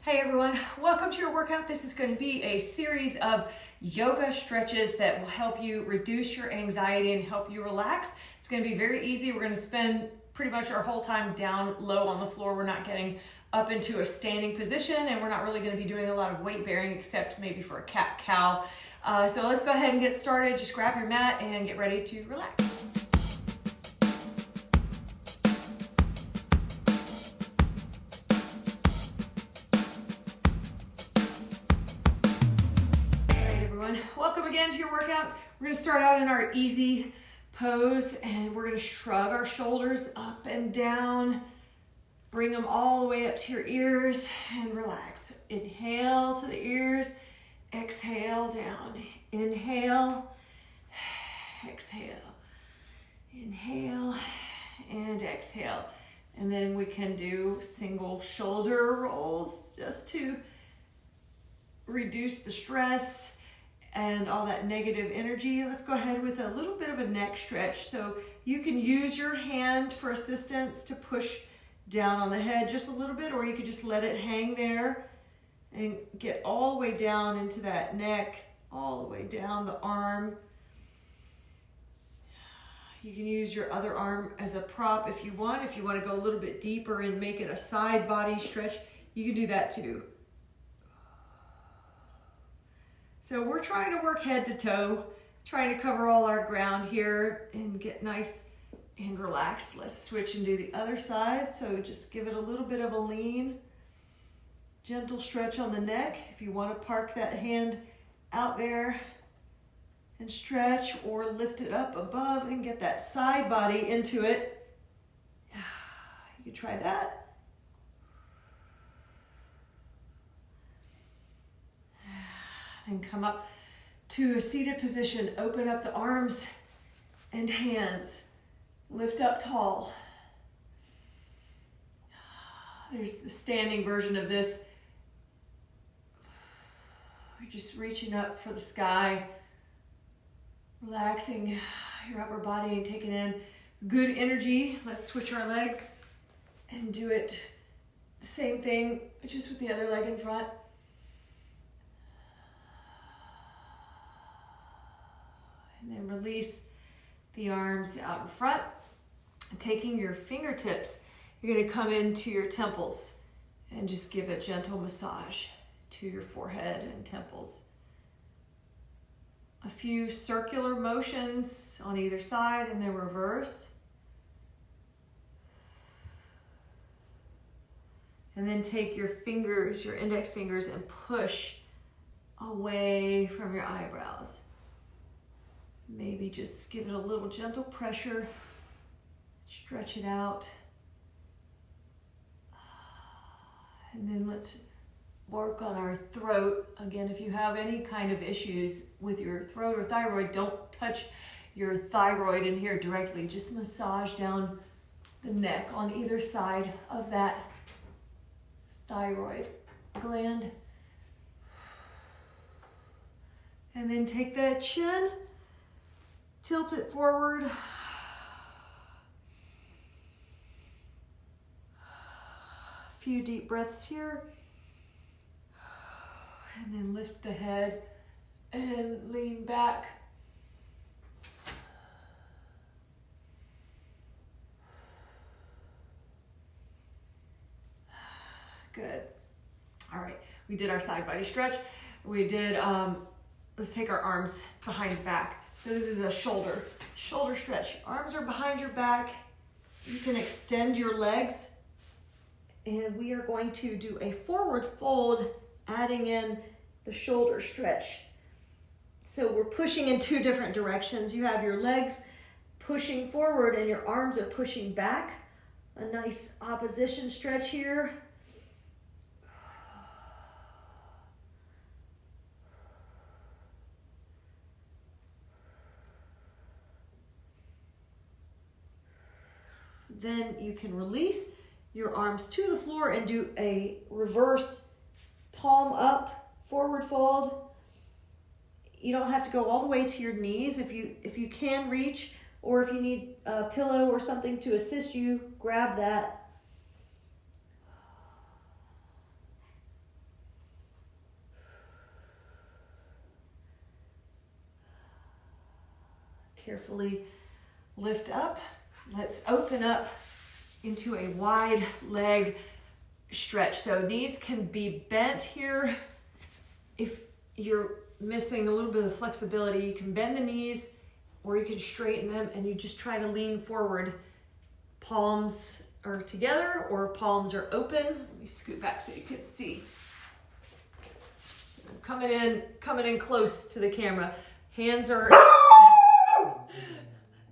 Hey everyone, welcome to your workout. This is going to be a series of yoga stretches that will help you reduce your anxiety and help you relax. It's going to be very easy. We're going to spend pretty much our whole time down low on the floor. We're not getting up into a standing position, and we're not really going to be doing a lot of weight bearing except maybe for a cat-cow. So let's go ahead and get started. Just grab your mat and get ready to relax. Welcome again to your workout. We're going to start out in our easy pose, and we're going to shrug our shoulders up and down. Bring them all the way up to your ears and relax. Inhale to the ears, exhale down. Inhale, exhale. Inhale and exhale. And then we can do single shoulder rolls just to reduce the stress and all that negative energy. Let's go ahead with a little bit of a neck stretch. So you can use your hand for assistance to push down on the head just a little bit, or you could just let it hang there and get all the way down into that neck, all the way down the arm. You can use your other arm as a prop if you want. If you want to go a little bit deeper and make it a side body stretch, you can do that too. So we're trying to work head to toe, trying to cover all our ground here and get nice and relaxed. Let's switch and do the other side. So just give it a little bit of a lean, gentle stretch on the neck. If you want to park that hand out there and stretch, or lift it up above and get that side body into it, you can try that. And come up to a seated position. Open up the arms and hands. Lift up tall. There's the standing version of this. You're just reaching up for the sky. Relaxing your upper body and taking in good energy. Let's switch our legs and do it the same thing, just with the other leg in front. And then release the arms out in front. Taking your fingertips, you're going to come into your temples and just give a gentle massage to your forehead and temples. A few circular motions on either side and then reverse. And then take your fingers, your index fingers, and push away from your eyebrows. Maybe just give it a little gentle pressure. Stretch it out. And then let's work on our throat. Again, if you have any kind of issues with your throat or thyroid, don't touch your thyroid in here directly. Just massage down the neck on either side of that thyroid gland. And then take that chin, tilt it forward. A few deep breaths here. And then lift the head and lean back. Good. All right, we did our side body stretch. We did, let's take our arms behind the back. So this is a shoulder stretch. Arms are behind your back. You can extend your legs. And we are going to do a forward fold, adding in the shoulder stretch. So we're pushing in two different directions. You have your legs pushing forward and your arms are pushing back. A nice opposition stretch here. Then you can release your arms to the floor and do a reverse palm up, forward fold. You don't have to go all the way to your knees. If you can reach, or if you need a pillow or something to assist you, grab that. Carefully lift up. Let's open up into a wide leg stretch. So knees can be bent here. If you're missing a little bit of flexibility, you can bend the knees or you can straighten them and you just try to lean forward. Palms are together or palms are open. Let me scoot back so you can see. I'm coming in close to the camera. Hands are,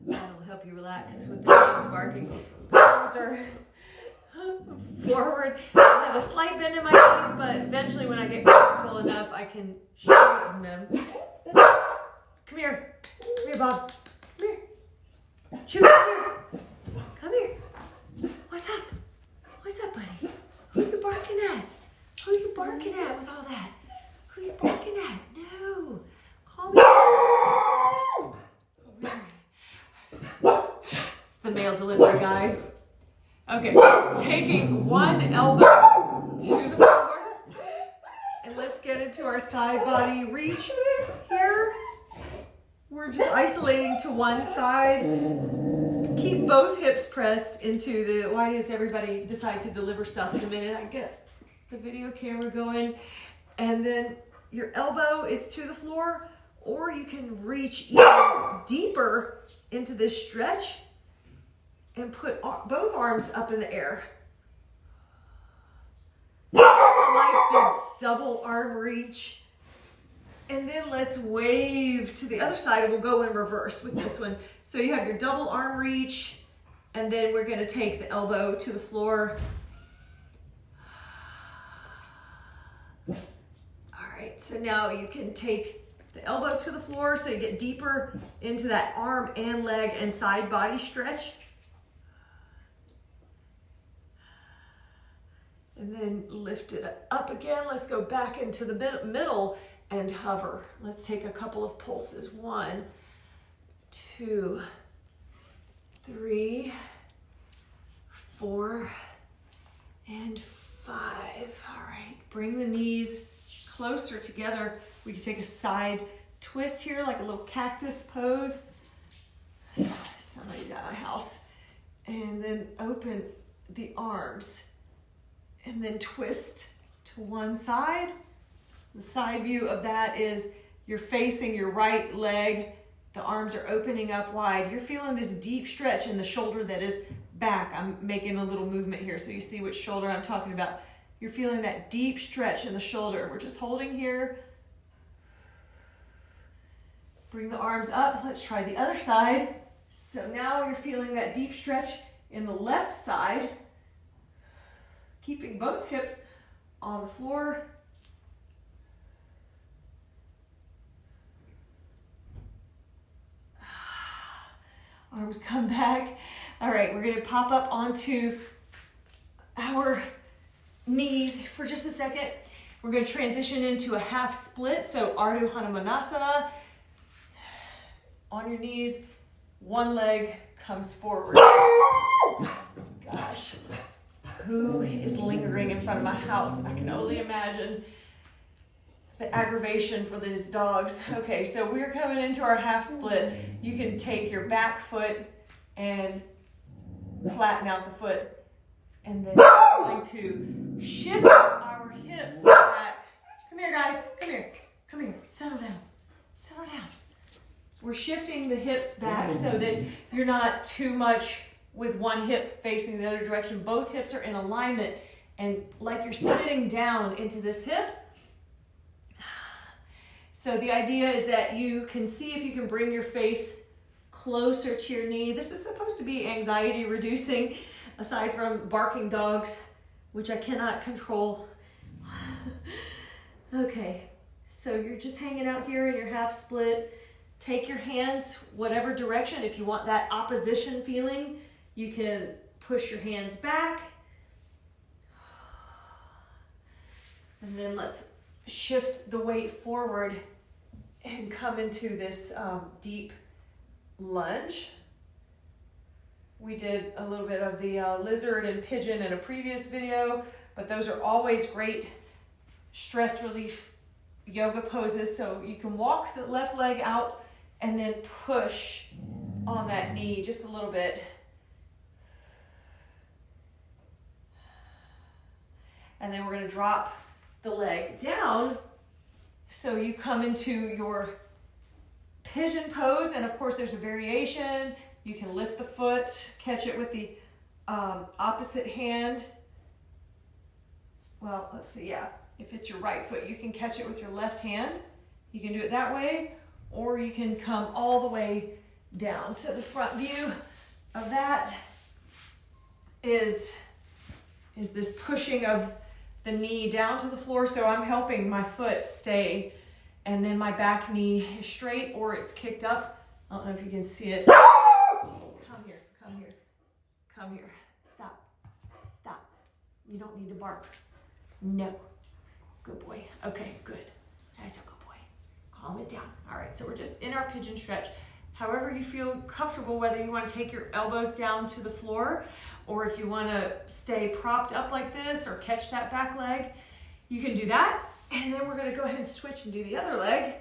that'll help you relax with the dogs barking. Palms are forward. I have a slight bend in my knees, but eventually when I get comfortable enough, I can straighten them. Come here. Come here, Bob. Come here. Shoot, come here. Come here. What's up? What's up, buddy? Who you barking at? Who you barking at with all that? Who you barking at? No. Call me. It's the mail delivery guy. Okay, taking one elbow to the floor. And let's get into our side body reach here. We're just isolating to one side. Keep both hips pressed into the, why does everybody decide to deliver stuff in a minute? I get the video camera going. And then your elbow is to the floor, or you can reach even deeper into this stretch and put both arms up in the air. Like the double arm reach. And then let's wave to the other side, and we'll go in reverse with this one. So you have your double arm reach, and then we're gonna take the elbow to the floor. All right, so now you can take the elbow to the floor so you get deeper into that arm and leg and side body stretch. And then lift it up again. Let's go back into the middle and hover. Let's take a couple of pulses. 1, 2, 3, 4, and 5. All right, bring the knees closer together. We can take a side twist here, like a little cactus pose. Somebody's at my house. And then open the arms. And then twist to one side. The side view of that is you're facing your right leg. The arms are opening up wide. You're feeling this deep stretch in the shoulder that is back. I'm making a little movement here so you see which shoulder I'm talking about. You're feeling that deep stretch in the shoulder. We're just holding here. Bring the arms up. Let's try the other side. So now you're feeling that deep stretch in the left side. Keeping both hips on the floor. Arms come back. All right, we're gonna pop up onto our knees for just a second. We're gonna transition into a half split. So Ardha Hanumanasana. On your knees, one leg comes forward. Gosh. Who is lingering in front of my house? I can only imagine the aggravation for these dogs. Okay, so we're coming into our half split. You can take your back foot and flatten out the foot. And then we're going to shift our hips back. Come here, guys. Come here. Come here. Settle down. Settle down. We're shifting the hips back so that you're not too much with one hip facing the other direction. Both hips are in alignment and like you're sitting down into this hip. So the idea is that you can see if you can bring your face closer to your knee. This is supposed to be anxiety reducing, aside from barking dogs, which I cannot control. Okay, so you're just hanging out here in your half split. Take your hands whatever direction. If you want that opposition feeling, you can push your hands back. And then let's shift the weight forward and come into this deep lunge. We did a little bit of the lizard and pigeon in a previous video, but those are always great stress relief yoga poses. So you can walk the left leg out and then push on that knee just a little bit. And then we're going to drop the leg down. So you come into your pigeon pose, and of course there's a variation. You can lift the foot, catch it with the opposite hand. Well, let's see, yeah. If it's your right foot, you can catch it with your left hand. You can do it that way, or you can come all the way down. So the front view of that is this pushing of the knee down to the floor. So I'm helping my foot stay, and then my back knee is straight or it's kicked up. I don't know if you can see it. Come here, come here, come here. Stop, stop. You don't need to bark. No. Good boy. Okay, good. That's a good boy. Calm it down. All right, so we're just in our pigeon stretch. However you feel comfortable, whether you want to take your elbows down to the floor or if you want to stay propped up like this or catch that back leg, you can do that. And then we're going to go ahead and switch and do the other leg.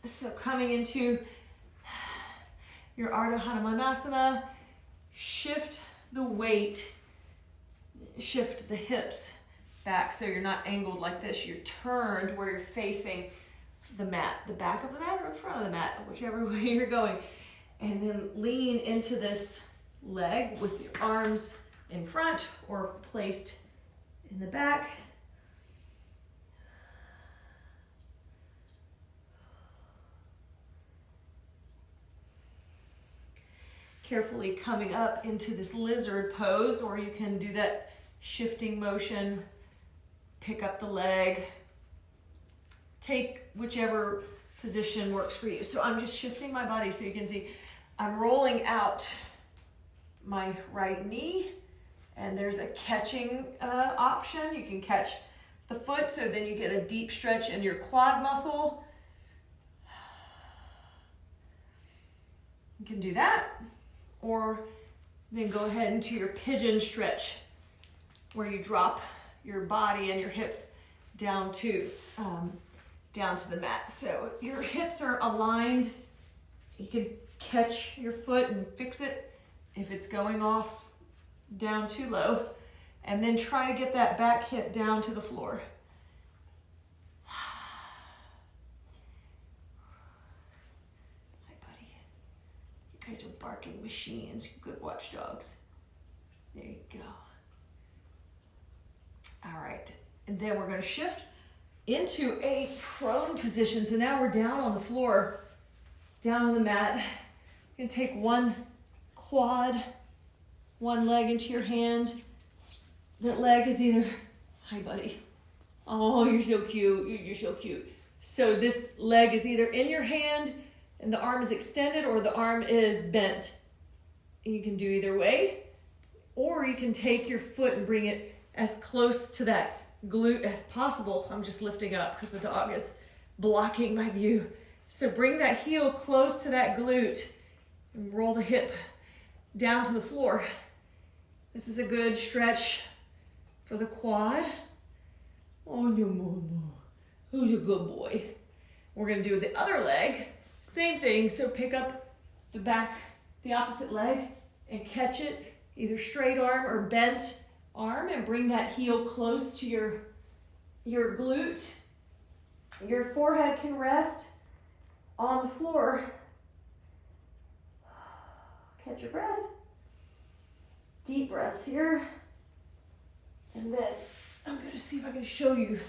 So coming into your Ardha Hanumanasana, shift the weight, shift the hips back so you're not angled like this. You're turned where you're facing the mat, the back of the mat or the front of the mat, whichever way you're going. And then lean into this leg with your arms in front or placed in the back. Carefully coming up into this lizard pose, or you can do that shifting motion, pick up the leg, take whichever position works for you. So I'm just shifting my body so you can see I'm rolling out my right knee, and there's a catching option. You can catch the foot, so then you get a deep stretch in your quad muscle. You can do that, or then go ahead into your pigeon stretch where you drop your body and your hips down to the mat. So your hips are aligned. You can catch your foot and fix it if it's going off down too low, and then try to get that back hip down to the floor. Hi, buddy. You guys are barking machines, good watchdogs. There you go. All right, and then we're going to shift into a prone position. So now we're down on the floor, down on the mat. You're going to take one quad, one leg into your hand. That leg is either, hi buddy. Oh, you're so cute. You're so cute. So this leg is either in your hand and the arm is extended, or the arm is bent. You can do either way, or you can take your foot and bring it as close to that glute as possible. I'm just lifting up because the dog is blocking my view. So bring that heel close to that glute and roll the hip down to the floor. This is a good stretch for the quad. Oh, no more. Who's a good boy? We're going to do the other leg. Same thing. So pick up the back, the opposite leg, and catch it, either straight arm or bent arm, and bring that heel close to your glute. Your forehead can rest on the floor. Catch your breath. Deep breaths here. And then I'm going to see if I can show you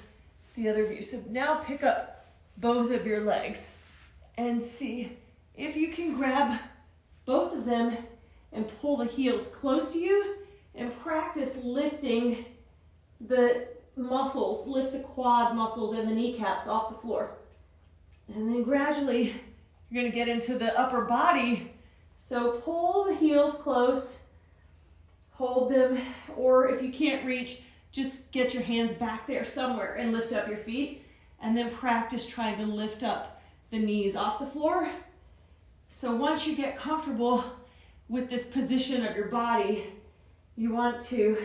the other view. So now pick up both of your legs and see if you can grab both of them and pull the heels close to you, and practice lifting the muscles, lift the quad muscles and the kneecaps off the floor. And then gradually you're going to get into the upper body. So pull the heels close, hold them, or if you can't reach, just get your hands back there somewhere and lift up your feet, and then practice trying to lift up the knees off the floor. So once you get comfortable with this position of your body, you want to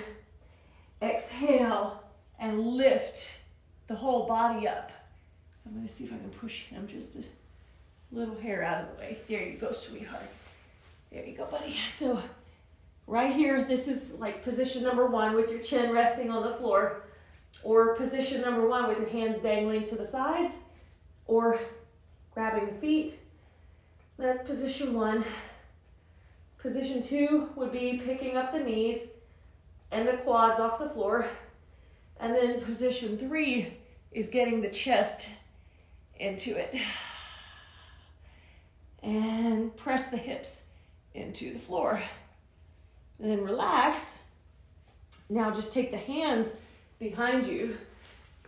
exhale and lift the whole body up. I'm going to see if I can push him just little hair out of the way. There you go, sweetheart. There you go, buddy. So right here, this is like position number 1 with your chin resting on the floor, or position number 1 with your hands dangling to the sides, or grabbing the feet. That's position 1. Position 2 would be picking up the knees and the quads off the floor. And then position 3 is getting the chest into it. And press the hips into the floor. And then relax. Now just take the hands behind you.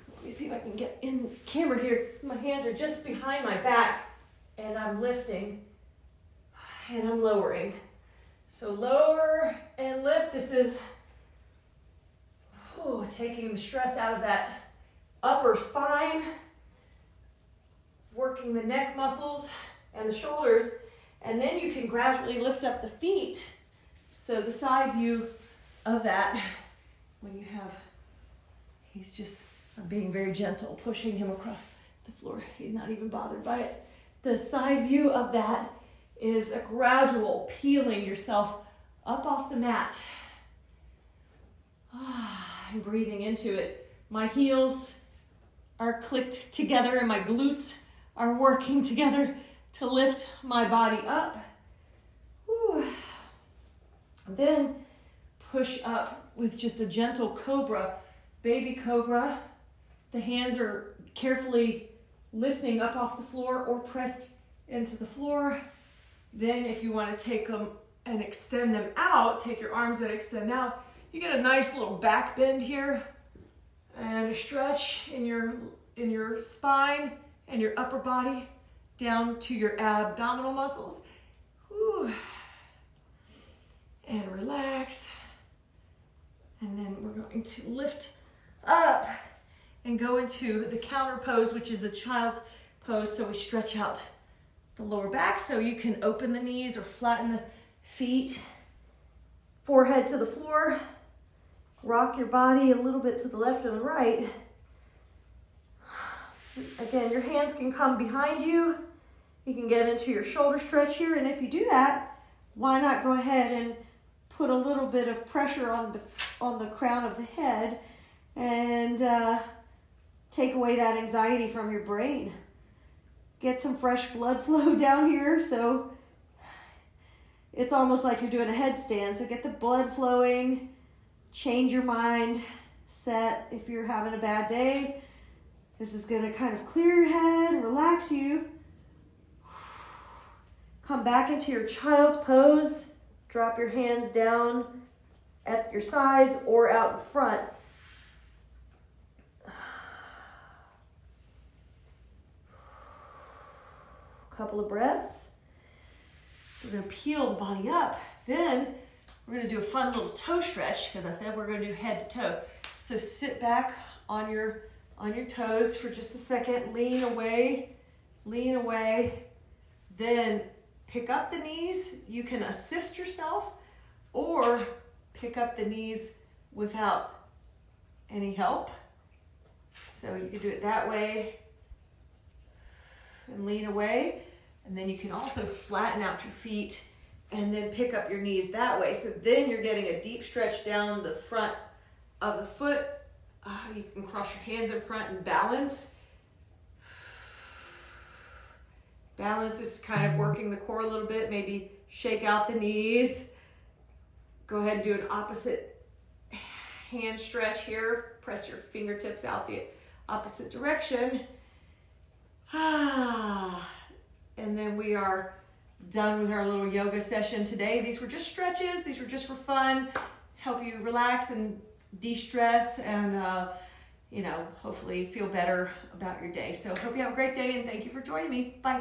So let me see if I can get in camera here. My hands are just behind my back, and I'm lifting and I'm lowering. So lower and lift. This is taking the stress out of that upper spine, working the neck muscles and the shoulders, and then you can gradually lift up the feet. So the side view of that, when you have, he's just, I'm being very gentle, pushing him across the floor. He's not even bothered by it. The side view of that is a gradual peeling yourself up off the mat. And breathing into it. My heels are clicked together and my glutes are working together to lift my body up. Whew. Then push up with just a gentle cobra, baby cobra. The hands are carefully lifting up off the floor or pressed into the floor. Then if you want to take them and extend them out, take your arms and extend out, you get a nice little back bend here and a stretch in your spine and your upper body down to your abdominal muscles. Whew. And relax. And then we're going to lift up and go into the counter pose, which is a child's pose. So we stretch out the lower back so you can open the knees or flatten the feet. Forehead to the floor. Rock your body a little bit to the left and the right. Again, your hands can come behind you. You can get into your shoulder stretch here. And if you do that, why not go ahead and put a little bit of pressure on the crown of the head and take away that anxiety from your brain. Get some fresh blood flow down here. So it's almost like you're doing a headstand. So get the blood flowing. Change your mind set if you're having a bad day. This is going to kind of clear your head, relax you. Come back into your child's pose. Drop your hands down at your sides or out in front. Couple of breaths. We're going to peel the body up. Then we're going to do a fun little toe stretch, because I said we're going to do head to toe. So sit back on your toes for just a second. Lean away. Then pick up the knees. You can assist yourself or pick up the knees without any help. So you can do it that way and lean away. And then you can also flatten out your feet and then pick up your knees that way. So then you're getting a deep stretch down the front of the foot. You can cross your hands in front and balance. Balance is kind of working the core a little bit. Maybe shake out the knees. Go ahead and do an opposite hand stretch here. Press your fingertips out the opposite direction. And then we are done with our little yoga session today. These were just stretches. These were just for fun. Help you relax and de-stress and, hopefully feel better about your day. So hope you have a great day and thank you for joining me. Bye.